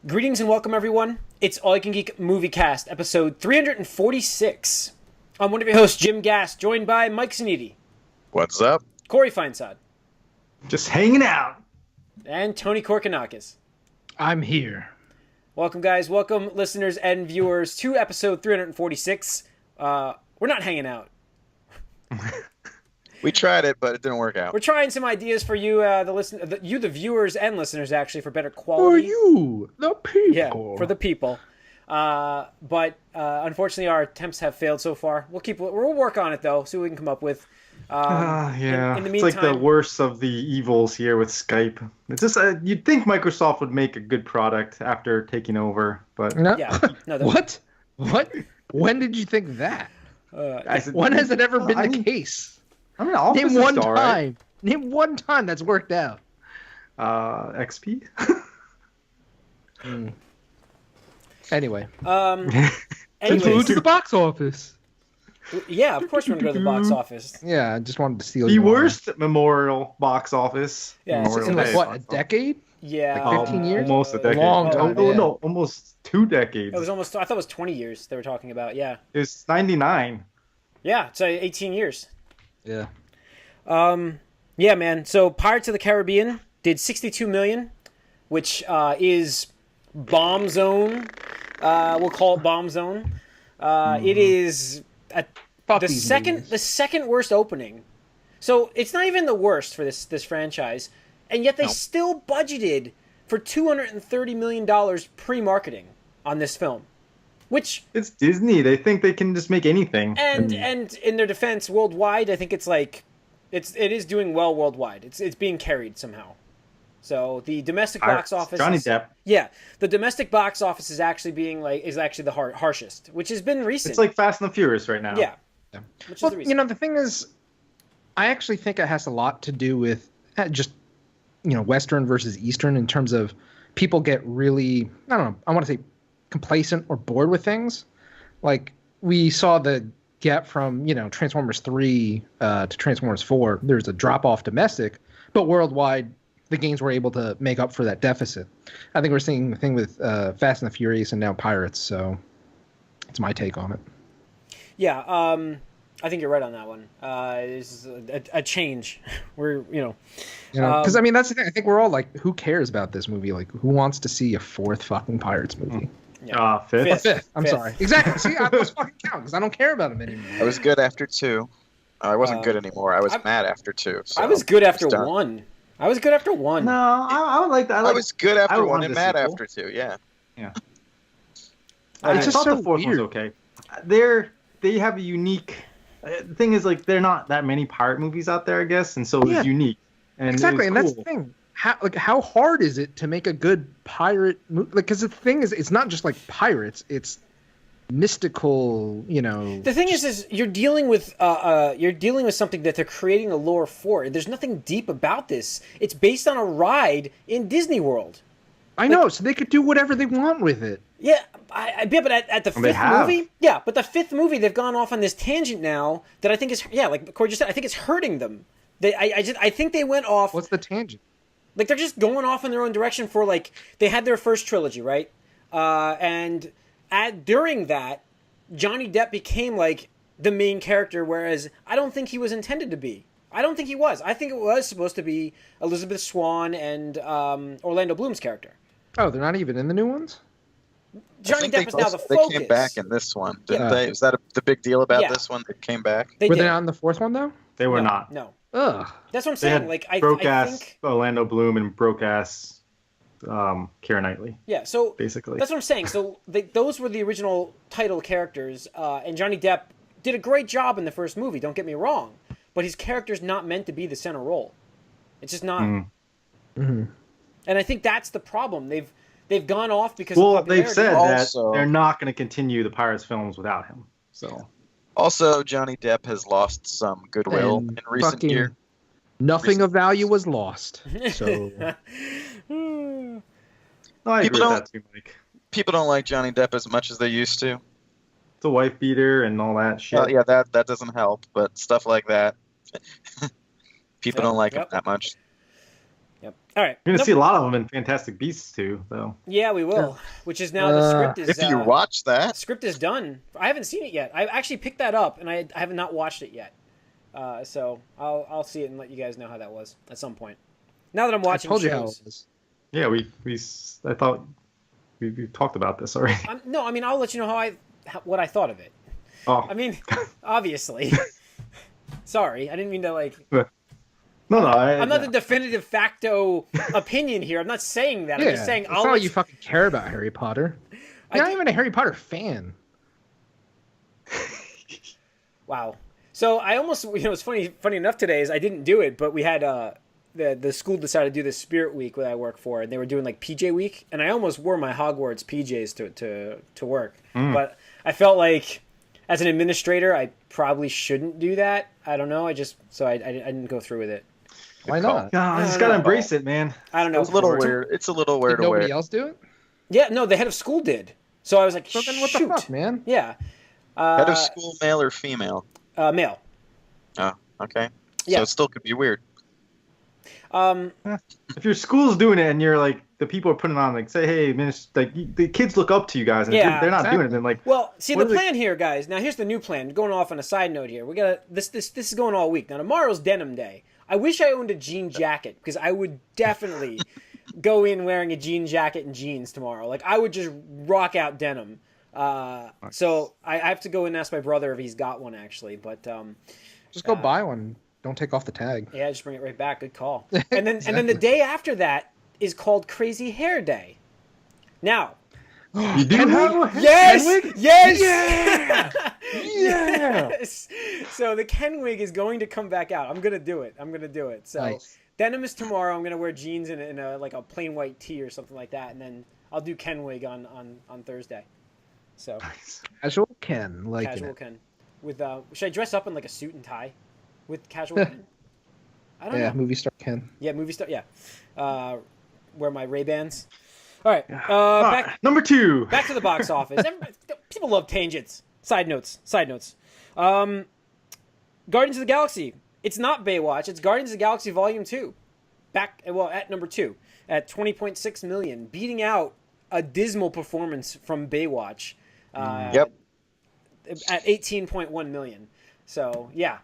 Greetings and welcome, everyone. It's AYCG Moviecast, episode 346. I'm one of your hosts, Jim Gass, joined by Mike Zaniti. What's up? Corey Feinsod. Just hanging out. And Tony Korkanakis. I'm here. Welcome, guys. Welcome, listeners and viewers, to episode 346. We're not hanging out. We tried it, but it didn't work out. We're trying some ideas for you, the viewers and listeners, actually, for better quality. For you, the people. Yeah, for the people. But unfortunately, our attempts have failed so far. We'll work on it though. See what we can come up with. Yeah, in the it's like the meantime- worst of the evils here with Skype. It's just you'd think Microsoft would make a good product after taking over, but No. Yeah. No, What? When did you think that? I said, When has it ever been I the mean, case? I mean, Office Name is one all right. time. Name one time that's worked out. XP. Anyway. anyways, Conclude to the box office. yeah, of course we're gonna go to the box office. Yeah, I just wanted to steal The your line. worst memorial box office. Yeah, Memorial In like Day what, box a decade? Yeah, Like 15 years? Almost a decade. Long time, Oh, yeah. no, almost 2 decades. it was almost. I thought it was 20 years they were talking about. Yeah, It was 99. yeah, it's 18 years. Yeah. Yeah, man. So Pirates of the Caribbean did 62 million, which is bomb zone. We'll call it bomb zone. It is Fuck the these second movies. the second worst opening. So it's not even the worst for this franchise, and yet they still budgeted for $230 million pre-marketing on this film, which It's Disney. They think they can just make anything. and in their defense, worldwide, I think it's like it is doing well worldwide. It's being carried somehow. So the domestic box office, Johnny Depp. yeah, the domestic box office is actually the harshest, which has been recent. It's like Fast and the Furious right now. yeah, which is Well, the you recent. know, the thing is, I actually think it has a lot to do with just, Western versus Eastern in terms of people get really, I don't know, I want to say complacent or bored with things. Like, we saw the gap from, Transformers 3 to Transformers 4. There's a drop-off domestic, but worldwide, the games were able to make up for that deficit. I think we're seeing the thing with Fast and the Furious and now Pirates, so it's my take on it. Yeah, I think you're right on that one. This is a change. Because I mean, that's the thing. I think we're all like, who cares about this movie? Like, who wants to see a fourth fucking Pirates movie? Fifth. Fifth. I'm Fifth. sorry. Exactly. See, I was fucking count because I don't care about them anymore. I was good after 2. I wasn't good anymore. I was mad after 2. So I was good after it's done. 1. I was good after 1. No, I would like that. I was good I after would 1 want and the mad sequel. after 2. Yeah. I It's just thought so the fourth weird. was okay. They have a unique. The thing is, like, there are not that many pirate movies out there, I guess, and so it Yeah. was unique. And Exactly, it and was that's the thing. How hard is it to make a good pirate movie? Like, because the thing is, it's not just like pirates; it's mystical. The thing is you're dealing with something that they're creating a lore for. There's nothing deep about this. It's based on a ride in Disney World. I know, so they could do whatever they want with it. Yeah, but at the they fifth have. movie, yeah, but the fifth movie they've gone off on this tangent now that I think is like Corey just said, I think it's hurting them. I think they went off. What's the tangent? Like, they're just going off in their own direction for, like, they had their first trilogy, right? And during that, Johnny Depp became, like, the main character, whereas I don't think he was intended to be. I don't think he was. I think it was supposed to be Elizabeth Swann and Orlando Bloom's character. Oh, they're not even in the new ones. Johnny Depp is now the They focus. came back in this one, didn't Yeah. they? Is that the big deal about Yeah. this one? They came back. They Were did. they not in the fourth one though? They were No, not. No. Ugh. That's what I'm They saying. had Like, broke I ass think... Orlando Bloom and broke ass Keira Knightley, Yeah, so... basically. That's what I'm saying. So those were the original title characters, and Johnny Depp did a great job in the first movie, don't get me wrong, but his character's not meant to be the center role. It's just not. Mm-hmm. And I think that's the problem. They've gone off because Well, of they've popularity. said Also- that they're not going to continue the Pirates films without him. So Also, Johnny Depp has lost some goodwill And in recent fucking years. Nothing of value was lost. So no, I People agree with that too, Mike. People don't like Johnny Depp as much as they used to. It's a wife beater and all that shit. Well, yeah, that doesn't help, but stuff like that. People Yep, don't like him yep. that much. Yep. All right. You're gonna see a lot of them in Fantastic Beasts too, though. Yeah, we will. Which is now the script is. If you watch that, script is done. I haven't seen it yet. I actually picked that up, and I have not watched it yet. So I'll see it and let you guys know how that was at some point. Now that I'm watching I told shows. you how it was. Yeah, I thought we talked about this already. No, I mean I'll let you know what I thought of it. Oh. I mean, obviously. Sorry, I didn't mean to like. No, I'm not the definitive facto opinion here. I'm not saying that. I'm just saying it's not like you fucking care about Harry Potter. You're not even a Harry Potter fan. Wow. So I almost, it's funny enough today is I didn't do it, but we had the school decided to do this Spirit Week that I work for, and they were doing like PJ Week, and I almost wore my Hogwarts PJs to work, but I felt like as an administrator I probably shouldn't do that. I don't know. I didn't go through with it. Why not? No, I just gotta embrace it, man. I don't know. It's a little weird. It's a little weird. Did nobody else do it? Yeah, no, the head of school did. So I was like, So then what shoot. the fuck, man? Yeah. Head of school, male or female? Male. Oh, okay. Yeah. So it still could be weird. If your school's doing it and you're like the people are putting on like say, hey, the kids look up to you guys, and Yeah, if they're not exactly. doing it, then like. Well, see what the are plan here, guys. Now here's the new plan. Going off on a side note here, we got this is going all week. Now tomorrow's denim day. I wish I owned a jean jacket because I would definitely go in wearing a jean jacket and jeans tomorrow. Like I would just rock out denim. So I have to go and ask my brother if he's got one actually. But Just go buy one. Don't take off the tag. yeah, just bring it right back. Good call. And then the day after that is called Crazy Hair Day. Now. You do have Yes! Kenwig? Yes! Yeah! Yeah! Yes! So the Ken wig is going to come back out. I'm gonna do it. So Nice. denim is tomorrow. I'm gonna wear jeans and a like a plain white tee or something like that, and then I'll do Ken wig on Thursday. So Casual Ken, like casual it. Ken. With should I dress up in like a suit and tie with casual Ken? I don't Yeah, know. movie star Ken. Yeah, movie star. Yeah. Wear my Ray-Bans. All right. Alright, number 2. Back to the box office. People love tangents. Side notes. Guardians of the Galaxy. It's not Baywatch. It's Guardians of the Galaxy Volume 2. At number 2 at 20.6 million, beating out a dismal performance from Baywatch. Yep. At 18.1 million. So yeah.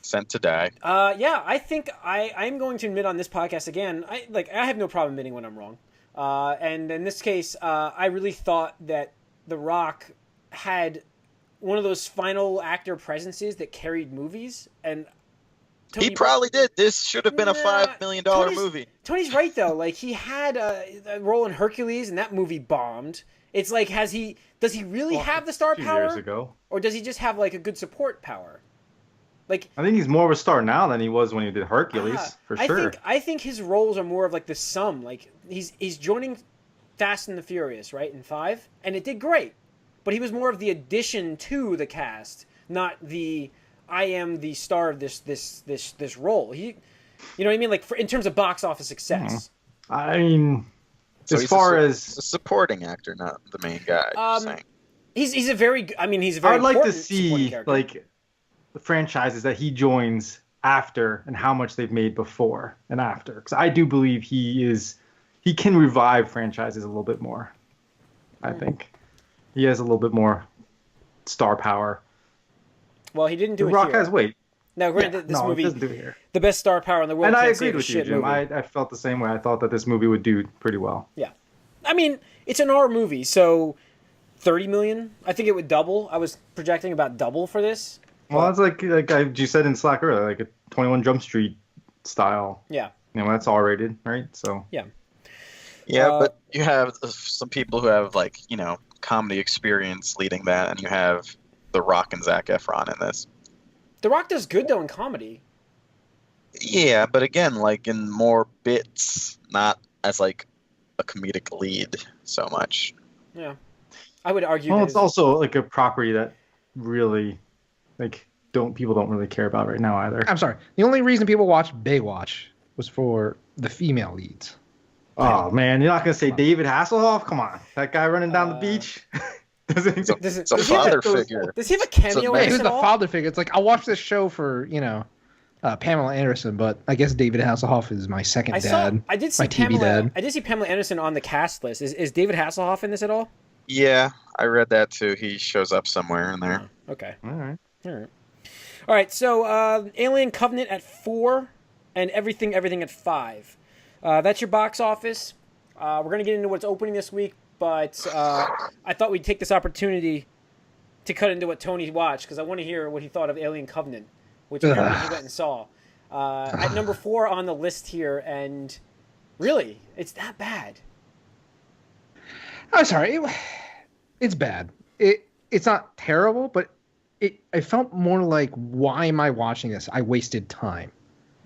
Sent to die. Yeah. I think I'm going to admit on this podcast again. I have no problem admitting when I'm wrong. And in this case, I really thought that The Rock had one of those final actor presences that carried movies, and He probably did. This should have been a $5 million movie. Tony's right though. Like he had a role in Hercules, and that movie bombed. It's like, does he really have the star 2 power, years ago. or does he just have like a good support power? Like I think he's more of a star now than he was when he did Hercules, for sure. I think his roles are more of like the sum. Like he's joining Fast and the Furious, right, in 5, and it did great. But he was more of the addition to the cast, not the I am the star of this role. You know what I mean? Like in terms of box office success. I mean, So as he's far a as supporting actor, not the main guy. Just saying. He's a very he's a very I'd like to important supporting see character. like the franchises that he joins after and how much they've made before and after, because I do believe he can revive franchises a little bit more. I think he has a little bit more star power. Well, he didn't do The it Rock here. has weight. Now, granted, this no, movie, it doesn't do it here. the best star power in the world. And I can't save agreed a with you, shit Jim. movie. I felt the same way. I thought that this movie would do pretty well. Yeah, I mean, it's an R movie, so 30 million. I think it would double. I was projecting about double for this. Well, that's like you said in Slack earlier, like a 21 Jump Street style. Yeah. You know, that's R-rated, right? So. Yeah. Yeah, but you have some people who have comedy experience leading that, and you have The Rock and Zac Efron in this. The Rock does good though in comedy. Yeah, but again, like in more bits, not as like a comedic lead so much. Yeah, I would argue. Well, that it's also like a property that really, people don't really care about right now either. I'm sorry. The only reason people watch Baywatch was for the female leads. Oh man, you're not gonna say David Hasselhoff? Come on, that guy running down the beach. Does It's a he have father figure. Does he have a cameo man. in He this was at the all? father figure. It's like, I'll watch this show for, Pamela Anderson, but I guess David Hasselhoff is my second dad. I did see my TV dad. I did see Pamela Anderson on the cast list. Is David Hasselhoff in this at all? Yeah, I read that too. He shows up somewhere in there. Oh, okay. All right. All right. So Alien Covenant at 4, and Everything at 5. That's your box office. We're gonna get into what's opening this week, but I thought we'd take this opportunity to cut into what Tony watched because I want to hear what he thought of Alien Covenant, which apparently he went and saw. At number 4 on the list here, and really, it's that bad. I'm sorry, it's bad. It's not terrible, but I felt more like, why am I watching this? I wasted time.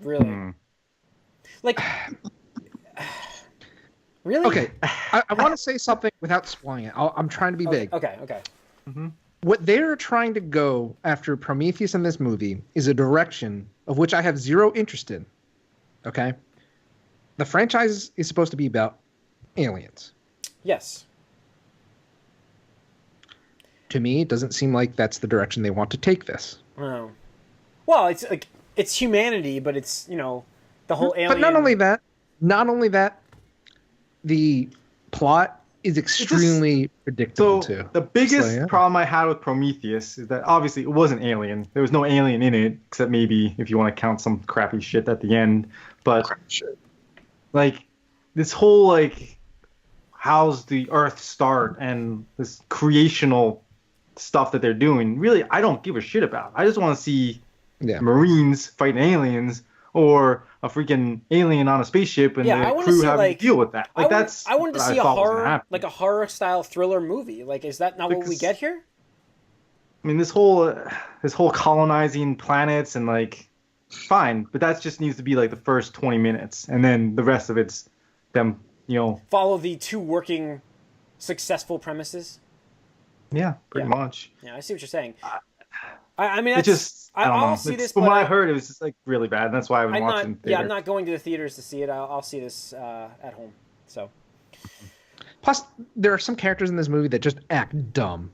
Really? Like, really? Okay, I want to say something without spoiling it. I'm trying to be vague. Okay. Mm-hmm. What they're trying to go after Prometheus in this movie is a direction of which I have zero interest in. Okay? The franchise is supposed to be about aliens. Yes. To me, it doesn't seem like that's the direction they want to take this. Oh. Well, it's like it's humanity, but it's, the whole alien. But not only that, the plot is extremely predictable too. The biggest problem I had with Prometheus is that obviously it wasn't alien. There was no alien in it, except maybe if you want to count some crappy shit at the end. But like this whole how's the Earth start and this creational stuff that they're doing, really I don't give a shit about. I just want to see Marines fighting aliens or a freaking alien on a spaceship and the crew having to deal with that. I wanted to see a horror style thriller movie. Like, is that not what we get here? I mean, this whole colonizing planets and fine, but that just needs to be the first 20 minutes, and then the rest of it's them, follow the 2 working successful premises. Yeah, pretty much. Yeah, I see what you're saying. I mean, I don't know. See this, from what I heard, it was just really bad. And that's why I haven't watched it in theater. Yeah, I'm not going to the theaters to see it. I'll see this at home. So. Plus, there are some characters in this movie that just act dumb.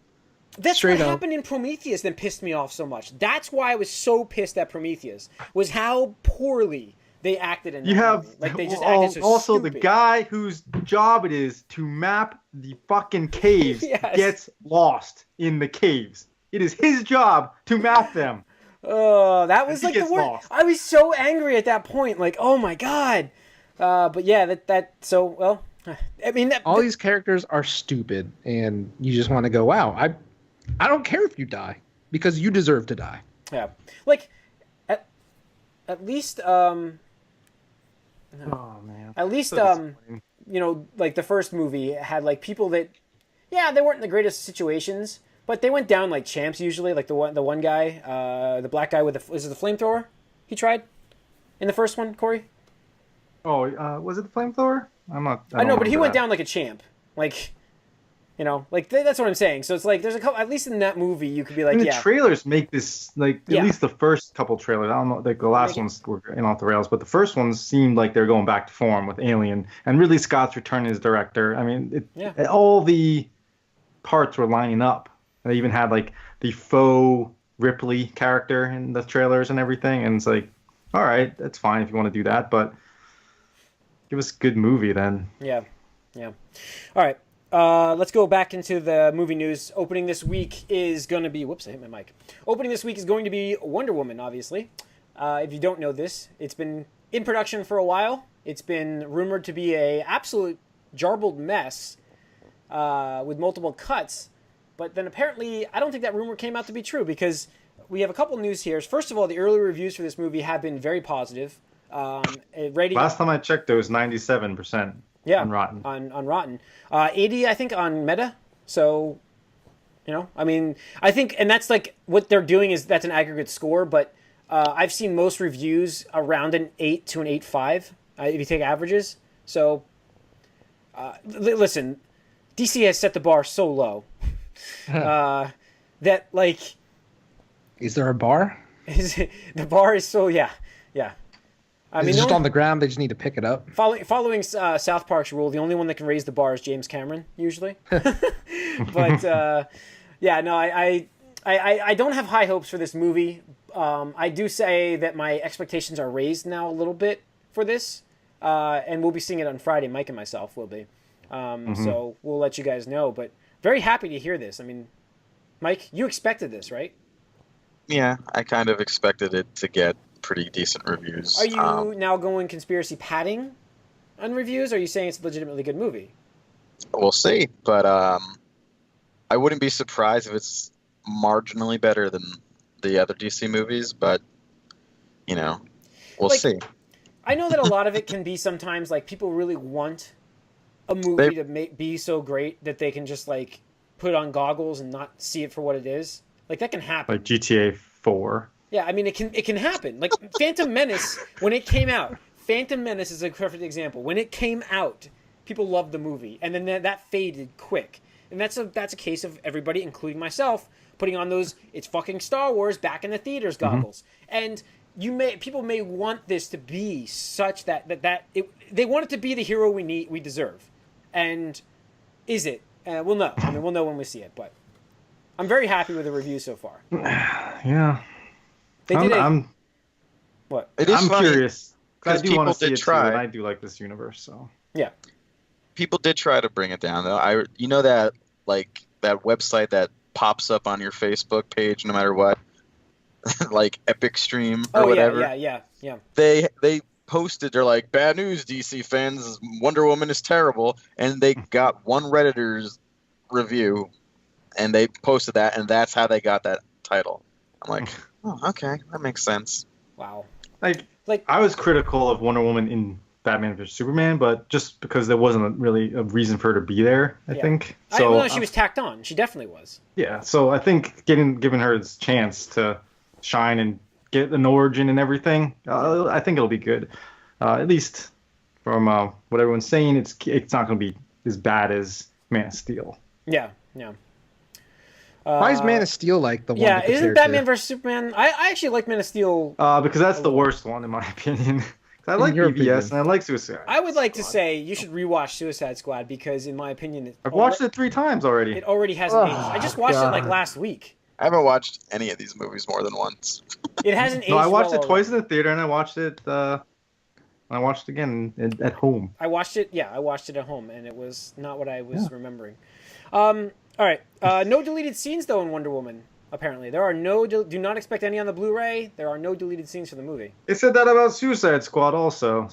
That's what happened in Prometheus that pissed me off so much. That's why I was so pissed at Prometheus, was how poorly they acted in that movie. They just acted so also stupid. The guy whose job it is to map the fucking caves gets lost in the caves. It is his job to map them. Oh, that was the worst. Lost. I was so angry at that point. Oh my god. But yeah, I mean, all these characters are stupid, and you just want to go, wow, I don't care if you die because you deserve to die. Yeah, at least oh man, at least the first movie had people that they weren't in the greatest situations. But they went down like champs usually. The one guy, the black guy with the flamethrower he tried in the first one, Corey? Oh, was it the flamethrower? I know, but he went down like a champ. That's what I'm saying. So it's there's a couple. At least in that movie, you could be the trailers make this at least the first couple trailers. I don't know, the last ones were off the rails, but the first ones seemed like they're going back to form with Alien, and Ridley Scott's returning as director. I mean, all the parts were lining up. They even had the faux Ripley character in the trailers and everything, and it's all right, that's fine if you want to do that, but give us a good movie then. Yeah. All right, let's go back into the movie news. Opening this week is going to be... Whoops, I hit my mic. Opening this week is going to be Wonder Woman, obviously. If you don't know this, it's been in production for a while. It's been rumored to be a absolute jarbled mess with multiple cuts. But then apparently, I don't think that rumor came out to be true because we have a couple news here. First of all, the early reviews for this movie have been very positive. Rating last time I checked, it was 97% on Rotten. On Rotten. 80, I think, on Meta. So, I mean, I think, and that's what they're doing is that's an aggregate score, but I've seen most reviews around an 8 to an 8.5 if you take averages. So, listen, DC has set the bar so low. That is there a bar? The bar is so I mean, it's just on the ground. They just need to pick it up. Following South Park's rule, the only one that can raise the bar is James Cameron usually. But I don't have high hopes for this movie. I do say that my expectations are raised now a little bit for this, and we'll be seeing it on Friday. Mike and myself will be. So we'll let you guys know. But very happy to hear this. I mean, Mike, you expected this, right? Yeah, I kind of expected it to get pretty decent reviews. Are you now going conspiracy padding on reviews? Or are you saying it's a legitimately good movie? We'll see, but I wouldn't be surprised if it's marginally better than the other DC movies, but, we'll see. I know that a lot of it can be sometimes, like, people really want a movie to be so great that they can just, like, put on goggles and not see it for what it is. Like, that can happen. Like GTA 4. Yeah, I mean, it can happen. Like, Phantom Menace, when it came out, Phantom Menace is a perfect example. When it came out, people loved the movie, and then that faded quick. And that's a case of everybody, including myself, putting on those "it's fucking Star Wars" back in the theaters goggles. And people may want this to be such that they want it to be the hero we deserve. And is it? We'll know. I mean, we'll know when we see it. But I'm very happy with the review so far. Yeah. They did what? It is I'm funny, curious. I do want to see it try. too, and I do like this universe. So yeah. People did try to bring it down, though. That that website that pops up on your Facebook page no matter what, like Epic Stream or whatever. Yeah. They posted, they're like, bad news, DC fans, Wonder Woman is terrible, and they got one Redditor's review, and they posted that, and that's how they got that title. I'm like, oh, okay, that makes sense. Wow. Like I was critical of Wonder Woman in Batman vs Superman, but just because there wasn't really a reason for her to be there, I think. So she was tacked on. She definitely was. Yeah, so I think giving her this chance to shine and get an origin and everything, I think it'll be good. At least from what everyone's saying, it's not going to be as bad as Man of Steel. Yeah. Why is Man of Steel like the one? Yeah, isn't Batman vs Superman? I actually like Man of Steel. Because that's the worst one in my opinion. I like BVS and I like Suicide. I would like to say you should rewatch Suicide Squad because, in my opinion, I've watched it 3 times already. It already hasn't aged. I just watched it like last week. I haven't watched any of these movies more than once. It hasn't aged. No, I watched well it twice in the theater, and I watched it. I watched it again at home. I watched it. Yeah, I watched it at home, and it was not what I was remembering. All right. No deleted scenes though in Wonder Woman. Apparently, there are no. Do not expect any on the Blu-ray. There are no deleted scenes for the movie. They said that about Suicide Squad also,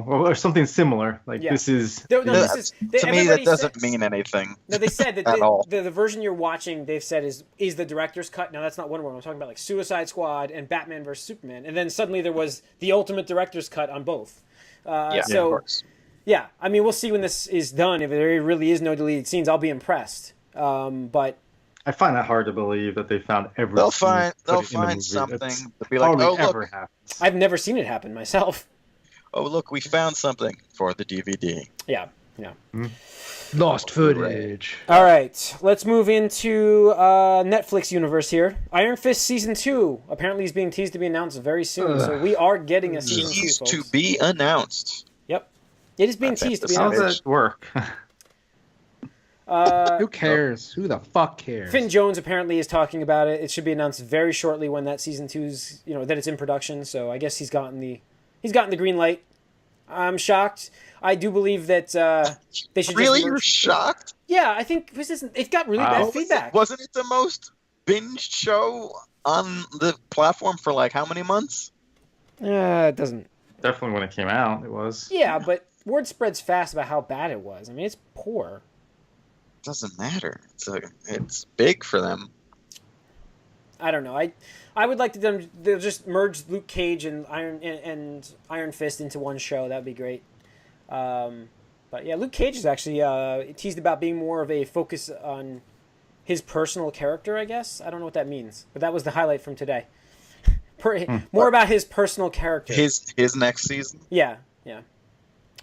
or something similar. Like this is. To me, that doesn't mean anything. No, they said that at all. The version you're watching, they've said is the director's cut. Now that's not Wonder Woman. I'm talking about like Suicide Squad and Batman vs Superman, and then suddenly there was the ultimate director's cut on both. Of course. Yeah, I mean, we'll see when this is done. If there really is no deleted scenes, I'll be impressed. But I find that hard to believe that they found everything. They'll find something to be like, oh, look. I've never seen it happen myself. Oh, look, we found something for the DVD. Yeah. Lost footage. All right, let's move into Netflix universe here. Iron Fist Season 2 apparently is being teased to be announced very soon, so we are getting a Season 2, folks. To be announced. Yep. It is being teased to be How announced. does that work? Who cares? Who the fuck cares? Finn Jones apparently is talking about it. It should be announced very shortly when that Season 2's, that it's in production, so I guess he's gotten the green light. I'm shocked. I do believe that they should. Really, you're shocked? Yeah, I think it got really bad feedback. Wasn't it the most binged show on the platform for like how many months? It doesn't. Definitely when it came out, it was. Yeah, but word spreads fast about how bad it was. I mean, it's poor. Doesn't matter. It's big for them. I don't know. I would like they'll just merge Luke Cage and Iron Fist into one show. That'd be great. But yeah, Luke Cage is actually teased about being more of a focus on his personal character, I guess. I don't know what that means, but that was the highlight from today. More about his personal character. His next season. Yeah.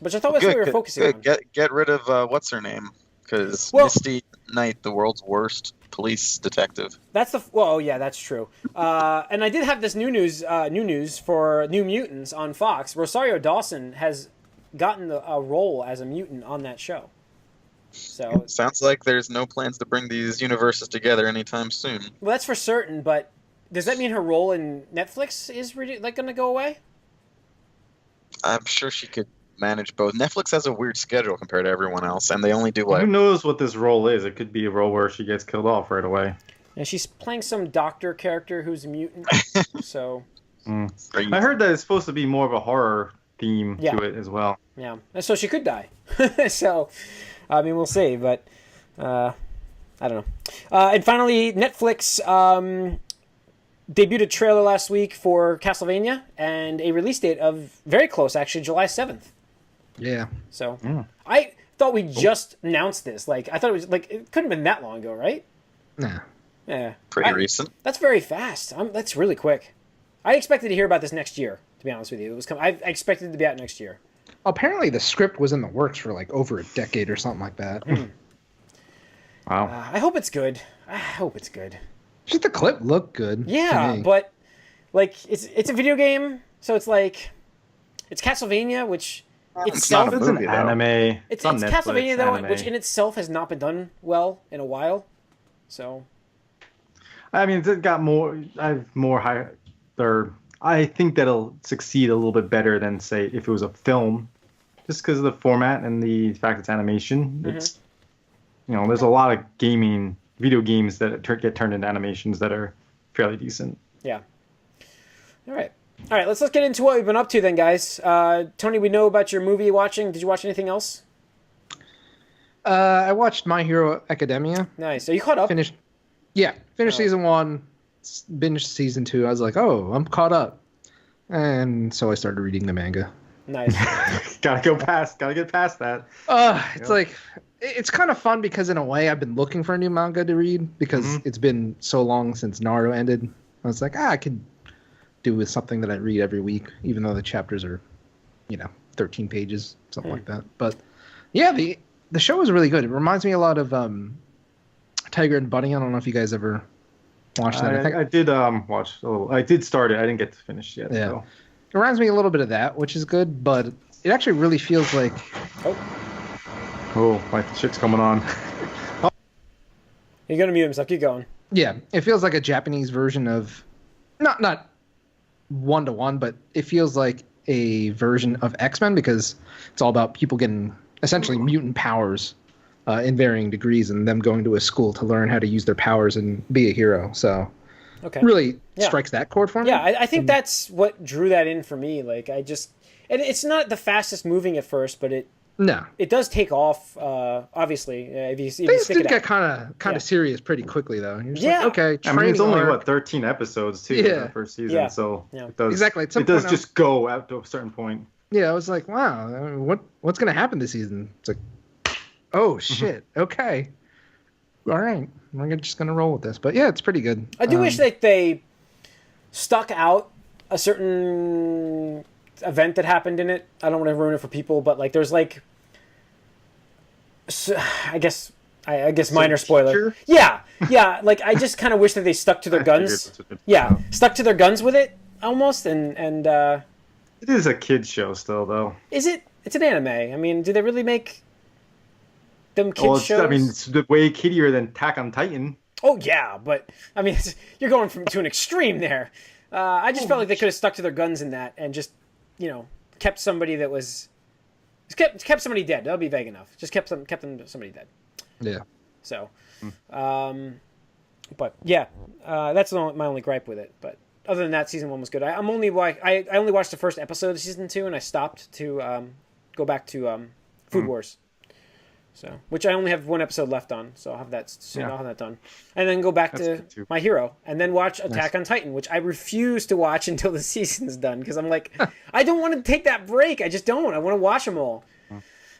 Which I thought was what we were focusing on. Get rid of what's her name, because Misty Knight, the world's worst police detective. That's that's true. And I did have this new news for New Mutants on Fox. Rosario Dawson has gotten a role as a mutant on that show. So sounds like there's no plans to bring these universes together anytime soon. Well, that's for certain, but does that mean her role in Netflix is like going to go away? I'm sure she could manage both. Netflix has a weird schedule compared to everyone else, and they only do Who knows what this role is? It could be a role where she gets killed off right away. And she's playing some doctor character who's a mutant. So I heard that it's supposed to be more of a horror theme to it as well. Yeah, and so she could die. So, I mean, we'll see, but I don't know. And finally, Netflix debuted a trailer last week for Castlevania and a release date of very close, actually, July 7th. Yeah. So I thought we just announced this. Like, I thought it was like it couldn't have been that long ago, right? Nah. Yeah. Pretty recent. That's very fast. That's really quick. I expected to hear about this next year. To be honest with you, I expected it to be out next year. Apparently, the script was in the works for like over a decade or something like that. Wow. I hope it's good. Just the clip looked good. Yeah, but like it's a video game, so it's like it's Castlevania, which itself not a It's movie, an though. anime. it's on Netflix, Castlevania though, anime. which in itself has not been done well in a while. So I mean, it got more. I think that'll succeed a little bit better than say if it was a film, just because of the format and the fact it's animation. It's there's a lot of video games that get turned into animations that are fairly decent. yeah. All right. Let's get into what we've been up to then, guys. Tony, we know about your movie watching. Did you watch anything else? I watched My Hero Academia. Nice. Are you caught up? Finished season 1, binged season 2. I was like, oh, I'm caught up. And so I started reading the manga. Nice. Gotta get past that. It's like, it's kind of fun because in a way I've been looking for a new manga to read because it's been so long since Naruto ended. I was like, I could do with something that I read every week, even though the chapters are, 13 pages, something like that. But yeah, the show is really good. It reminds me a lot of Tiger and Bunny. I don't know if you guys ever watched that. I did watch a little. I did start it. I didn't get to finish yet. Yeah. So. It reminds me a little bit of that, which is good, but it actually really feels like... Oh, my shit's coming on. You're going to mute himself. Keep going. Yeah, it feels like a Japanese version of... Not one-to-one, but it feels like a version of X-Men because it's all about people getting essentially mutant powers in varying degrees and them going to a school to learn how to use their powers and be a hero. So really strikes that chord for me. Yeah, I think that's what drew that in for me. Like, and it's not the fastest moving at first, but it does take off. Obviously, if you stick Things it did out. get kind of serious pretty quickly though. You're just like, okay, I mean, it's only arc. 13 episodes too in the first season, so it does exactly. At some it does point just go out to a certain point. Yeah, I was like, wow, what's gonna happen this season? It's like, oh shit, okay, all right, we're just gonna roll with this. But yeah, it's pretty good. I do wish that they stuck out a certain event that happened in it. I don't want to ruin it for people, but like there's like, I guess minor spoiler. Yeah. Like I just kind of wish that they stuck to their guns. Yeah, stuck to their guns with it almost, and it is a kids show still though. Is it? It's an anime. I mean, do they really make them kids shows? I mean, it's way kiddier than Attack on Titan. Oh yeah, but I mean, you're going to an extreme there. I just felt like they could have stuck to their guns in that and just, kept somebody that was kept somebody dead. That'll be vague enough. Just kept somebody dead. Yeah. So, but yeah, that's my only gripe with it. But other than that, season 1 was good. I only watched the first episode of season 2, and I stopped to go back to Food Wars. So, which I only have 1 episode left on, so I'll have that soon. I'll have that done, and then go back to My Hero, and then watch Attack on Titan, which I refuse to watch until the season's done because I'm like, I don't want to take that break. I just don't. I want to watch them all.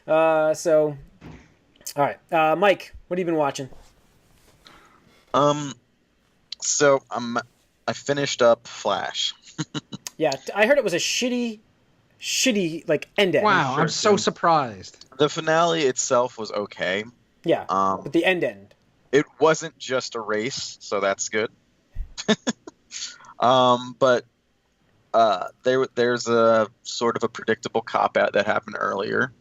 So, all right, Mike, what have you been watching? So I finished up Flash. Yeah, I heard it was a shitty like end. Wow, I'm so surprised. The finale itself was okay. Yeah, but the end. It wasn't just a race, so that's good. But there's a sort of a predictable cop-out that happened earlier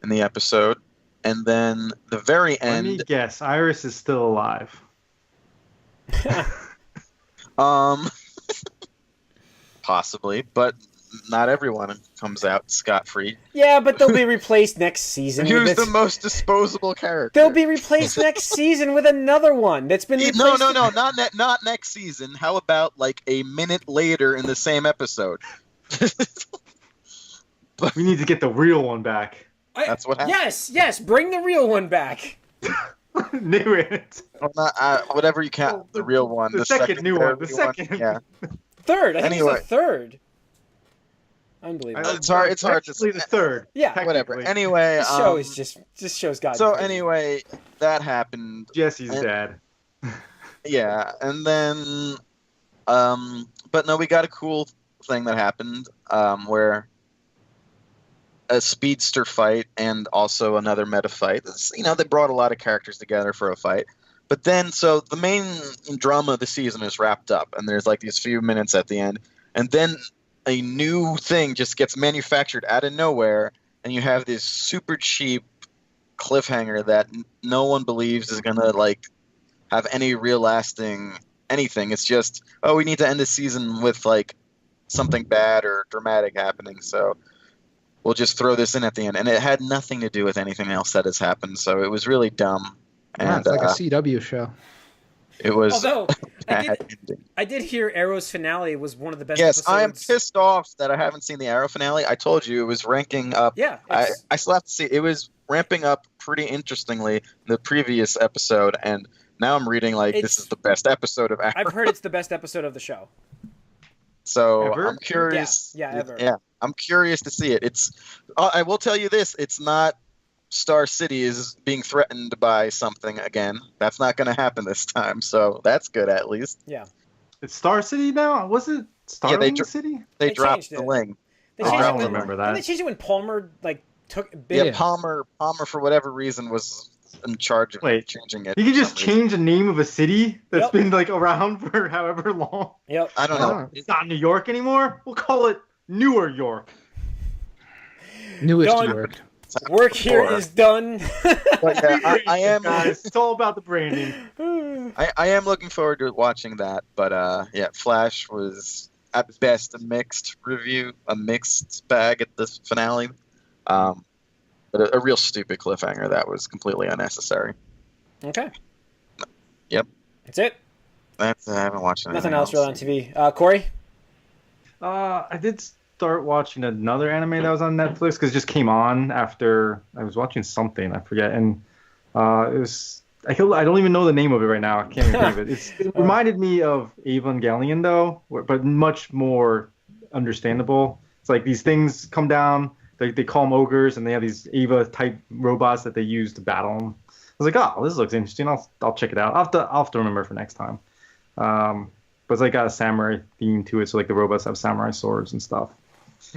in the episode. And then the very end... Let me guess, Iris is still alive. Um, possibly, but not everyone comes out scot-free. Yeah, but they'll be replaced next season. Who's the most disposable character? They'll be replaced next season with another one that's been replaced. No, not next season. How about like a minute later in the same episode? We need to get the real one back. That's what happened. Yes, bring the real one back. Knew it. Well, not, whatever you count, the real one. The second new one. The second. Yeah. Third. I think Anyway. it's the third. Unbelievable. It's hard to Actually, the third. Yeah. Whatever. technically. Anyway, This show's got. so anyway, that happened. Jesse's dad. Yeah, and then, but no, we got a cool thing that happened, where a speedster fight and also another meta fight. They brought a lot of characters together for a fight. But then, so the main drama of the season is wrapped up, and there's like these few minutes at the end, and then a new thing just gets manufactured out of nowhere, and you have this super cheap cliffhanger that no one believes is gonna like have any real lasting anything. It's just, oh, we need to end the season with like something bad or dramatic happening, so we'll just throw this in at the end. And it had nothing to do with anything else that has happened, so it was really dumb. Yeah, And it's like a CW show. it was Although I bad did, ending. I did hear Arrow's finale was one of the best. Yes, I am episodes. pissed off that I haven't seen the Arrow finale. I told you it was ranking up. Yeah, I still have to see. It was ramping up pretty interestingly in the previous episode, and now I'm reading like this is the best episode of Arrow. I've heard it's the best episode of the show. So Ever? I'm curious. Yeah, ever. Yeah, I'm curious to see it. It's. I will tell you this: it's not Star City is being threatened by something again. That's not going to happen this time. So that's good, at least. Yeah. It's Star City now? Was it Starling City? They They dropped changed the it. link. They Oh, changed I it don't when- remember didn't that. They changed it when Palmer took Yeah, big. Palmer for whatever reason was in charge of Wait, changing it. You can for just some reason. change the name of a city that's Yep. been like around for however long. Yep. I don't know. It's not New York anymore. We'll call it Newer York. Newest Done. York. Work here Or- is done. But yeah, I am. Guys, it's all about the branding. I am looking forward to watching that. But yeah, Flash was at best a mixed review, a mixed bag at the finale. But a real stupid cliffhanger that was completely unnecessary. Okay. Yep. That's it. I haven't watched anything Nothing else really on TV. Corey? I did start watching another anime that was on Netflix because it just came on after I was watching something, I forget, and it was I don't even know the name of it right now. I can't even think of it. It reminded me of Evangelion though, but much more understandable. It's like these things come down, they call them ogres, and they have these Eva type robots that they use to battle them. I was like, oh, this looks interesting. I'll check it out. I'll have to remember for next time. But it's like got a samurai theme to it, so like the robots have samurai swords and stuff.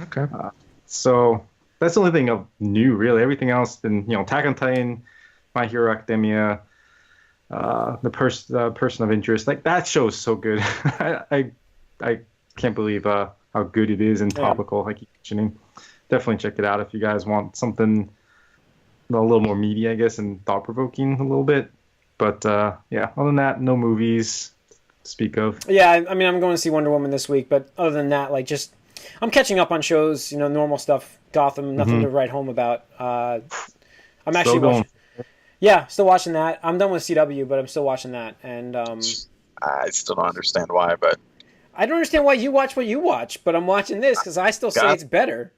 Okay. So that's the only thing of new, really. Everything else, been Attack on Titan, My Hero Academia, the Person of Interest. Like that show is so good. I can't believe how good it is and topical. I keep mentioning. Definitely check it out if you guys want something a little more meaty, I guess, and thought provoking a little bit. But yeah, other than that, no movies to speak of. Yeah, I mean, I'm going to see Wonder Woman this week, but other than that, like, just I'm catching up on shows, normal stuff. Gotham, nothing to write home about. I'm actually Still going. watching. Yeah, still watching that. I'm done with CW, but I'm still watching that, and I still don't understand why, but I don't understand why you watch what you watch, but I'm watching this because I still say it's better.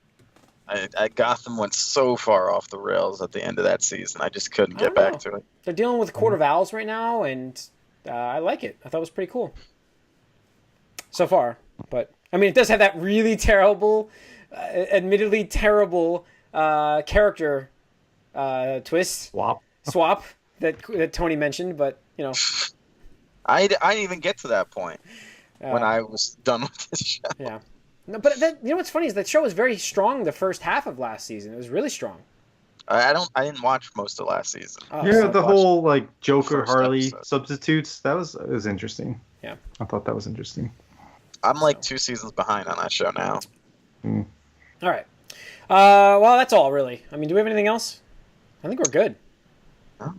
Gotham went so far off the rails at the end of that season. I just couldn't get back to it. They're dealing with Court of Owls right now, and I like it. I thought it was pretty cool so far. But I mean, it does have that really terrible, admittedly terrible character twist swap that Tony mentioned. But I didn't even get to that point when I was done with this show. Yeah. No, but what's funny is that show was very strong the first half of last season. It was really strong. I didn't watch most of last season. Oh, Yeah, so- the whole like Joker First Harley episode. substitutes. It was interesting. Yeah. I thought that was interesting. I'm like 2 seasons behind on that show now. All right. Well, that's all really. I mean, do we have anything else? I think we're good.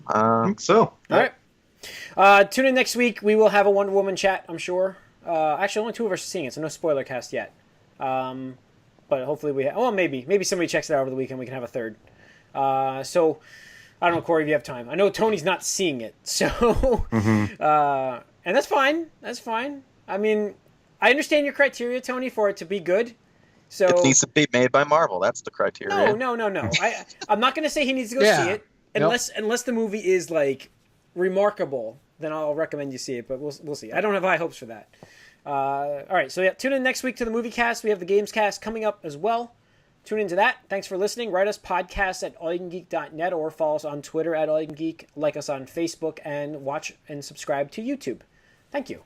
I think so. All right. Tune in next week. We will have a Wonder Woman chat, I'm sure. Actually, only two of us are seeing it, so no spoiler cast yet. But hopefully maybe somebody checks it out over the weekend. We can have a third. So I don't know, Corey, if you have time. I know Tony's not seeing it, so and that's fine. That's fine. I mean, I understand your criteria, Tony, for it to be good. So it needs to be made by Marvel. That's the criteria. No. I'm not going to say he needs to go see it unless the movie is like remarkable. Then I'll recommend you see it. But we'll see. I don't have high hopes for that. All right. So yeah, tune in next week to the Moviecast. We have the Gamescast coming up as well. Tune into that. Thanks for listening. Write us podcasts at allyoucangeek.net or follow us on Twitter at allyoucangeek. Like us on Facebook and watch and subscribe to YouTube. Thank you.